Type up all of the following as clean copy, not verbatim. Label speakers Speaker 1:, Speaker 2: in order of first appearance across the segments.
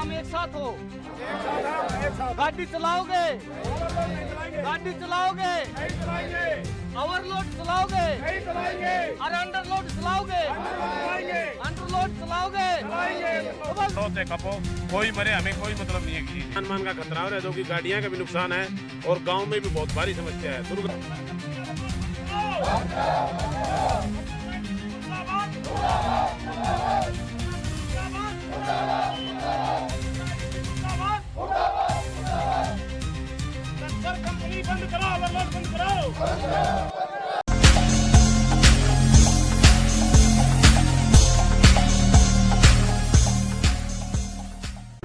Speaker 1: हम एक साथ हो। गाड़ी चलाओगे, गाड़ी चलाओगे, ओवरलोड चलाओगे और अंडरलोड चलाओगे, अंडरलोड चलाओगे।
Speaker 2: होते कपो कोई मरे, हमें कोई मतलब नहीं है किसी जान मान का खतरा है, जो कि गाड़ियां का भी नुकसान है और गांव में भी बहुत भारी समस्या है। कंपनी बंद कराओ, ओवरलोड बंद कराओ।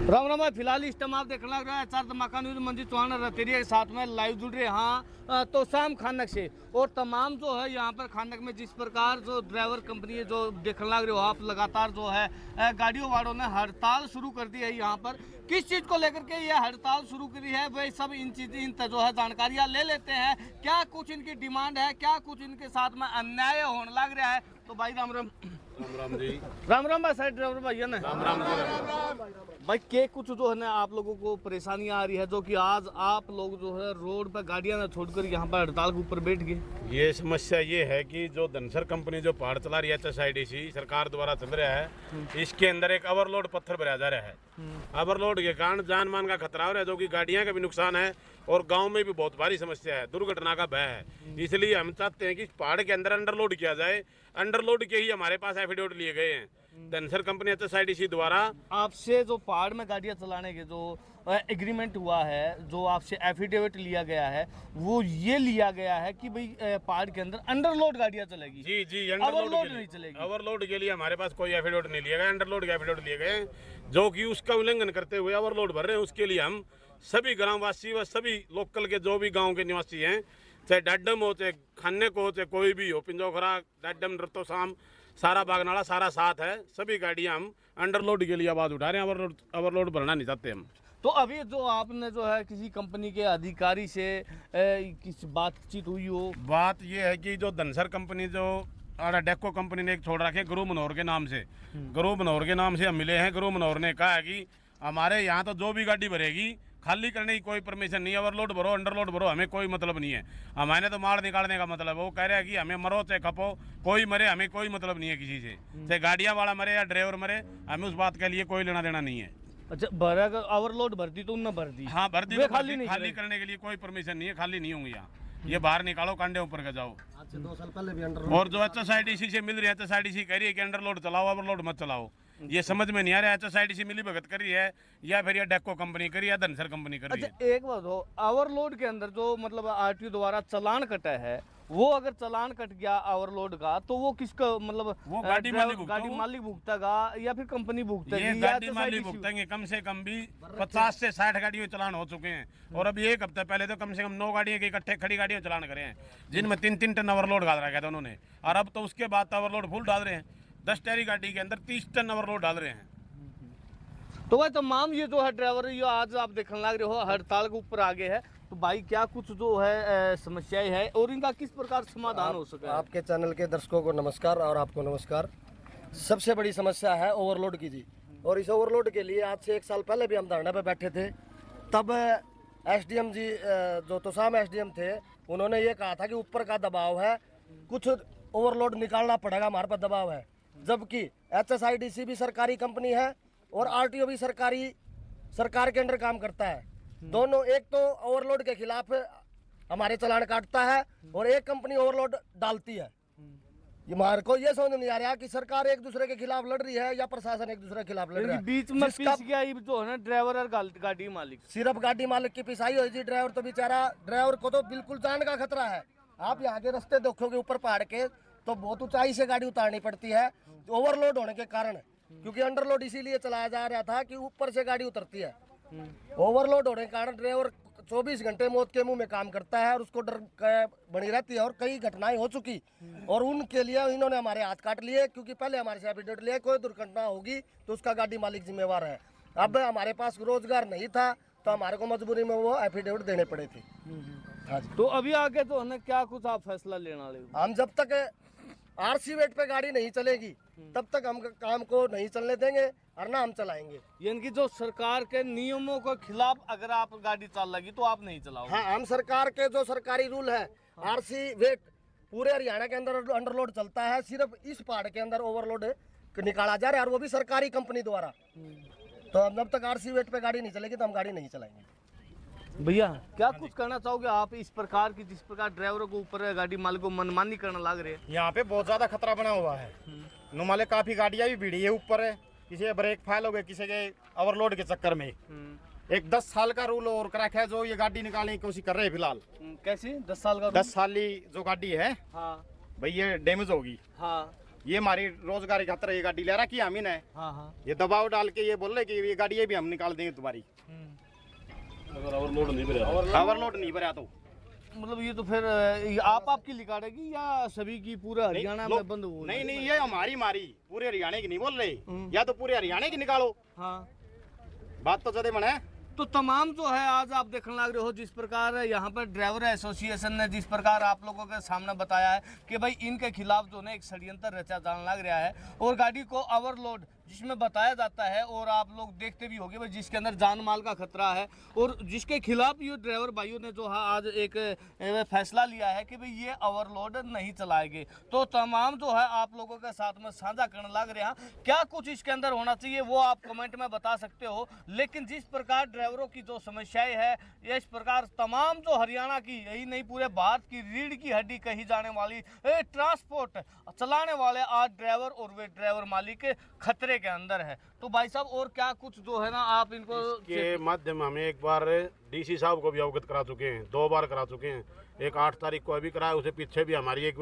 Speaker 1: राम राम भाई, फिलहाल इस टाइम आप देखने लग रहा है चार धमाका न्यूज मंजीत चौहान रतेरिया के साथ में लाइव जुड़ रहे हैं तो शाम खानक से। और तमाम जो है यहाँ पर खानक में जिस प्रकार जो ड्राइवर कंपनी है जो देखने लग रहे हो आप, लगातार जो है गाड़ियों वालों ने हड़ताल शुरू कर दी है। यहाँ पर किस चीज़ को लेकर के ये हड़ताल शुरू करी है, वही सब इन जो है जानकारियाँ ले लेते हैं। क्या कुछ इनकी डिमांड है, क्या कुछ इनके साथ में अन्याय होने लग रहा है। तो भाई राम राम।
Speaker 2: राम राम जी।
Speaker 1: राम राम भाई, साइड ड्राइवर भैया ने
Speaker 2: राम राम जी।
Speaker 1: भाई के कुछ जो है ना आप लोगों को परेशानियां आ रही है, जो कि आज आप लोग जो है रोड पर गाड़ियां ना छोड़कर यहाँ पर हड़ताल के ऊपर बैठ गए।
Speaker 2: ये समस्या ये है कि जो धनसर कंपनी जो पहाड़ चला रही है HSIDC सरकार द्वारा चल रहा है, इसके अंदर एक ओवरलोड पत्थर भरा जा रहा है। ओवरलोड के कारण जान मान का खतरा हो रहा है, जो कि गाड़ियां का भी नुकसान है और गांव में भी बहुत भारी समस्या है, दुर्घटना का भय है। इसलिए हम चाहते हैं कि पहाड़ के अंदर अंडरलोड किया जाए। अंडरलोड के ही हमारे पास एफिडेविट लिए गए हैं धनसर कंपनी HSIDC द्वारा। आपसे
Speaker 1: जो पहाड़ में गाड़ियां चलाने के जो एग्रीमेंट हुआ है, जो आपसे एफिडेविट लिया गया है, वो ये लिया गया है कि भाई पहाड़ के अंदर अंडरलोड गाड़ियां चलेगी।
Speaker 2: जी जी,
Speaker 1: ओवरलोड नहीं चलेगी।
Speaker 2: ओवरलोड के लिए हमारे पास कोई एफिडेविट नहीं लिया गया, अंडरलोड के एफिडेविट लिए गए, जो कि उसका उल्लंघन करते हुए ओवरलोड भर रहे हैं। उसके लिए हम सभी ग्रामवासी व सभी लोकल के जो भी गाँव के निवासी हैं, चाहे डाडम हो, चाहे खाने को हो, चाहे कोई भी हो, पिंजोखरा, डाडम, रतोसाम, सारा बागनाला सारा साथ है। सभी गाड़ियां हम अंडरलोड के लिए आवाज़ उठा रहे हैं, ओवरलोड भरना नहीं चाहते हम।
Speaker 1: तो अभी जो आपने जो है किसी कंपनी के अधिकारी से किस बातचीत हुई हो?
Speaker 2: बात ये है कि जो धनसर कंपनी जो डेको कंपनी ने एक छोड़ रखे गुरु मनोहर के नाम से, गुरु मनोहर के नाम से हम मिले हैं। गुरु मनोहर ने कहा है कि हमारे यहाँ तो जो भी गाड़ी भरेगी खाली करने की कोई परमिशन नहीं है, ओवरलोड भरो अंडरलोड भरो हमें कोई मतलब नहीं है। हमारे तो मार निकालने का मतलब है। वो कह रहे हैं कि हमें मरो चाहे खपो, कोई मरे, हमें कोई मतलब नहीं है किसी से, चाहे गाड़ियाँ वाला मरे या ड्राइवर मरे, हमें उस बात के लिए कोई लेना देना नहीं है।
Speaker 1: अच्छा, भरा ओवरलोड भर दी तो उन्होंने भर दी?
Speaker 2: हाँ भर दी, तो
Speaker 1: खाली
Speaker 2: करने के लिए कोई परमिशन नहीं है, खाली नहीं होंगे यहाँ। ये बाहर निकालो, कांडे ऊपर का जाओ।
Speaker 3: अच्छा, 2 साल पहले भी अंडरलोड।
Speaker 2: और जो HSIDC से मिल रही है, HSIDC कह रही है कि अंडरलोड चलाओ, ओवरलोड मत चलाओ। ये समझ में नहीं आ रहा है HSIDC मिली भगत करी है या फिर ये डेको कंपनी करी है, धनसर कंपनी करी है।
Speaker 1: अच्छा, एक बात हो, ओवरलोड के अंदर जो मतलब RTO द्वारा चालान कटा है, वो अगर चालान कट गया ओवरलोड का तो वो किसका मतलब?
Speaker 2: वो गाड़ी
Speaker 1: मालिक भुगतेगा या फिर कंपनी भुगतेगी?
Speaker 2: ये गाड़ी मालिक भुगतेंगे। कम से कम भी 50 से 60 गाड़ियों चलान हो चुके हैं और अभी एक हफ्ते पहले तो कम से कम 9 गाड़ियों के इकट्ठे खड़ी गाड़ियों चलान करे हैं, जिनमें 3-3 टन ओवरलोड डाल रखा था उन्होंने। और अब तो उसके बाद ओवरलोड फुल डाल रहे हैं, 10 टैरी गाड़ी के अंदर 30 टन ओवरलोड डाल रहे हैं।
Speaker 1: तो भाई तमाम ये जो है ड्राइवर ये आज आप देखने लग रहे हो हड़ताल के ऊपर आगे है। तो भाई क्या कुछ जो है समस्याएं है और इनका किस प्रकार समाधान हो सके?
Speaker 3: आपके चैनल के दर्शकों को नमस्कार और आपको नमस्कार। सबसे बड़ी समस्या है ओवरलोड की जी। और इस ओवरलोड के लिए आज से 1 साल पहले भी हम धरने पे बैठे थे। तब SDM जी जो तोसाम SDM थे, उन्होंने ये कहा था कि ऊपर का दबाव है, कुछ ओवरलोड निकालना पड़ेगा, हमारे पर दबाव है। जबकि HSIDC भी सरकारी कंपनी है और RTO भी सरकार के अंडर काम करता है। दोनों, एक तो ओवरलोड के खिलाफ हमारे चालान काटता है और एक कंपनी ओवरलोड डालती है। ये हमारे को ये समझ नहीं आ रहा कि सरकार एक दूसरे के खिलाफ लड़ रही है या प्रशासन एक दूसरे के खिलाफ लड़ रहा है।
Speaker 1: बीच में पिस गया जो है ना ड्राइवर और गाड़ी मालिक।
Speaker 3: सिर्फ गाड़ी मालिक की पिसाई हुई जी। ड्राइवर तो बेचारा, ड्राइवर को तो बिल्कुल जान का खतरा है। आप यहाँ के रास्ते देखोगे ऊपर पहाड़ के तो बहुत ऊंचाई से गाड़ी उतारनी पड़ती है ओवरलोड होने के कारण, क्योंकि अंडरलोड इसीलिए चलाया जा रहा था कि ऊपर से गाड़ी उतरती है। ओवरलोड होने के कारण ड्राइवर 24 घंटे मौत के मुंह में काम करता है और उसको डर बनी रहती है। और कई घटनाएं हो चुकी और उनके लिए इन्होंने हमारे हाथ काट लिए, क्योंकि पहले हमारे से एफिडेविट लिया, कोई दुर्घटना होगी तो उसका गाड़ी मालिक जिम्मेवार है। अब हमारे पास रोजगार नहीं था तो हमारे को मजबूरी में वो एफिडेविट देने पड़े थे। हाँ जी।
Speaker 1: तो अभी आगे तो है क्या कुछ आप फैसला लेना?
Speaker 3: हम जब तक आरसी वेट पे गाड़ी नहीं चलेगी तब तक हम काम को नहीं चलने देंगे और ना हम चलाएंगे।
Speaker 1: यानी कि जो सरकार के नियमों के खिलाफ अगर आप गाड़ी चल लगी तो आप नहीं चलाओगे।
Speaker 3: हाँ, हम सरकार के जो सरकारी रूल है, आरसी वेट पूरे हरियाणा के अंदर अंडरलोड चलता है, सिर्फ इस पहाड़ के अंदर ओवरलोड निकाला जा रहा है और वो भी सरकारी कंपनी द्वारा। तो जब तक आरसी वेट पे गाड़ी नहीं चलेगी तो हम गाड़ी नहीं चलाएंगे।
Speaker 1: भैया क्या कुछ कहना चाहोगे आप इस प्रकार की, जिस प्रकार ड्राइवरों को ऊपर गाड़ी मालिक को मनमानी करने लग रहे हैं?
Speaker 4: यहाँ पे बहुत ज्यादा खतरा बना हुआ है। नुमाले काफी गाड़ियां भी भिड़ी है ऊपर है, किसी के ब्रेक फेल हो गए, किसी के ओवरलोड के चक्कर में। एक 10 साल का रूल और रखा है जो ये गाड़ी निकालने की कोशिश कर रहे हैं फिलहाल।
Speaker 1: कैसे 10 साल का?
Speaker 4: 10 साली जो गाड़ी है
Speaker 1: हाँ
Speaker 4: भाई ये डैमेज होगी।
Speaker 1: हाँ
Speaker 4: ये हमारी रोजगारी खातर ये गाड़ी ले रखी है हम ही ने।
Speaker 1: हाँ हाँ
Speaker 4: ये दबाव डाल के ये बोल रहे कि ये गाड़ी भी हम निकाल देंगे तुम्हारी,
Speaker 2: अगर ओवरलोड नहीं भरा
Speaker 4: ओवरलोड नहीं भरा तो।
Speaker 1: मतलब ये तो फिर आपकी लिकाड़ेगी या सभी की पूरा हरियाणा में बंद हो?
Speaker 4: नहीं ये हमारी मारी पूरे हरियाणा की नहीं बोल रहे, या तो पूरे हरियाणा की निकालो।
Speaker 1: हाँ
Speaker 4: बात तो ज्यादा बना है।
Speaker 1: तो तमाम जो है आज आप देखने लग रहे हो जिस प्रकार यहाँ पर ड्राइवर एसोसिएशन ने जिस प्रकार आप लोगों के सामने बताया है कि भाई इनके खिलाफ जो है एक षड्यंत्र रचा जाने लग रहा है और गाड़ी को ओवरलोड जिसमें बताया जाता है और आप लोग देखते भी होंगे भाई जिसके अंदर जान माल का खतरा है और जिसके खिलाफ ये ड्राइवर भाइयों ने जो है आज एक फैसला लिया है कि भाई ये ओवरलोड नहीं चलाएंगे। तो तमाम जो है आप लोगों के साथ में साझा करने लग रहे हैं। क्या कुछ इसके अंदर होना चाहिए वो आप कमेंट में बता सकते हो, लेकिन जिस प्रकार ड्राइवरों की जो समस्याएं है ये इस प्रकार तमाम जो हरियाणा की यही नहीं पूरे भारत की रीढ़ की हड्डी कही जाने वाली ट्रांसपोर्ट चलाने वाले आज ड्राइवर और वे ड्राइवर मालिक खतरे के अंदर है। तो भाई साहब और क्या कुछ जो है ना आप इनको
Speaker 2: के माध्यम हमें एक बार डीसी साहब को भी अवगत करा चुके हैं, 2 बार करा चुके हैं। एक 8 तारीख को अभी कराया, उससे पीछे भी हमारी एक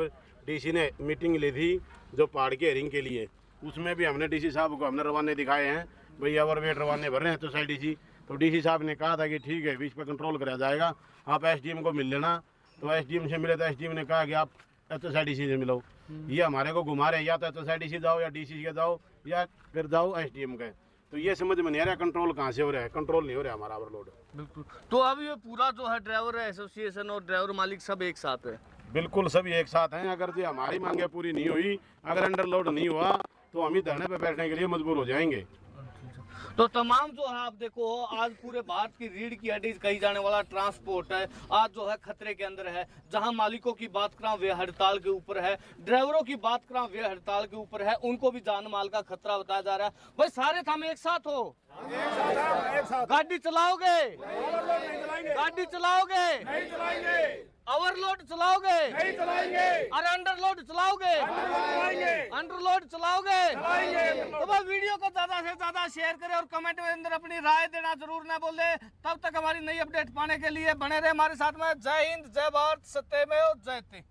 Speaker 2: डीसी ने मीटिंग ली थी जो पहाड़ के हेरिंग के लिए, उसमें भी हमने डीसी साहब को हमने रवाने दिखाए हैं भाई ओवरवेट रवाने भर रहे हैं तो साइड डीसी। तो डीसी साहब ने कहा था कि ठीक है इस पर कंट्रोल करा जाएगा, आप एसडीएम को मिल लेना। तो एसडीएम से मिले तो एसडीएम ने कहा कि आप एसओसाईडीसी से मिलो। ये हमारे को घुमा रहे, या तो एसओसाईडीसी जाओ या डीसी के जाओ या फिर जाओ एसडीएम के। तो ये समझ में नहीं आ रहा कंट्रोल कहाँ से हो रहा है, कंट्रोल नहीं हो रहा हमारा ओवरलोड।
Speaker 1: बिल्कुल। तो अब ये पूरा जो है ड्राइवर एसोसिएशन और ड्राइवर मालिक सब एक साथ है?
Speaker 2: बिल्कुल सभी एक साथ हैं। अगर जो हमारी मांगे पूरी नहीं हुई, अगर अंडरलोड नहीं हुआ तो हम ही धरने पे बैठने के लिए मजबूर हो जाएंगे।
Speaker 1: तो तमाम जो है आप देखो आज पूरे भारत की रीढ़ की हड्डी कही जाने वाला ट्रांसपोर्ट है आज जो है खतरे के अंदर है। जहां मालिकों की बात करा वे हड़ताल के ऊपर है, ड्राइवरों की बात करा वे हड़ताल के ऊपर है, उनको भी जान माल का खतरा बताया जा रहा है। भाई सारे हम एक साथ हो, गाड़ी चलाओगे, गाड़ी चलाओगे, ओवरलोड चलाओगे, और अंडरलोड चलाओगे, अंडरलोड चलाओगे। तो भाई वीडियो को ज्यादा से ज्यादा शेयर करें और कमेंट में अंदर अपनी राय देना जरूर ना बोले। तब तक हमारी नई अपडेट पाने के लिए बने रहे हमारे साथ में। जय हिंद, जय भारत, सत्यमेव जयते।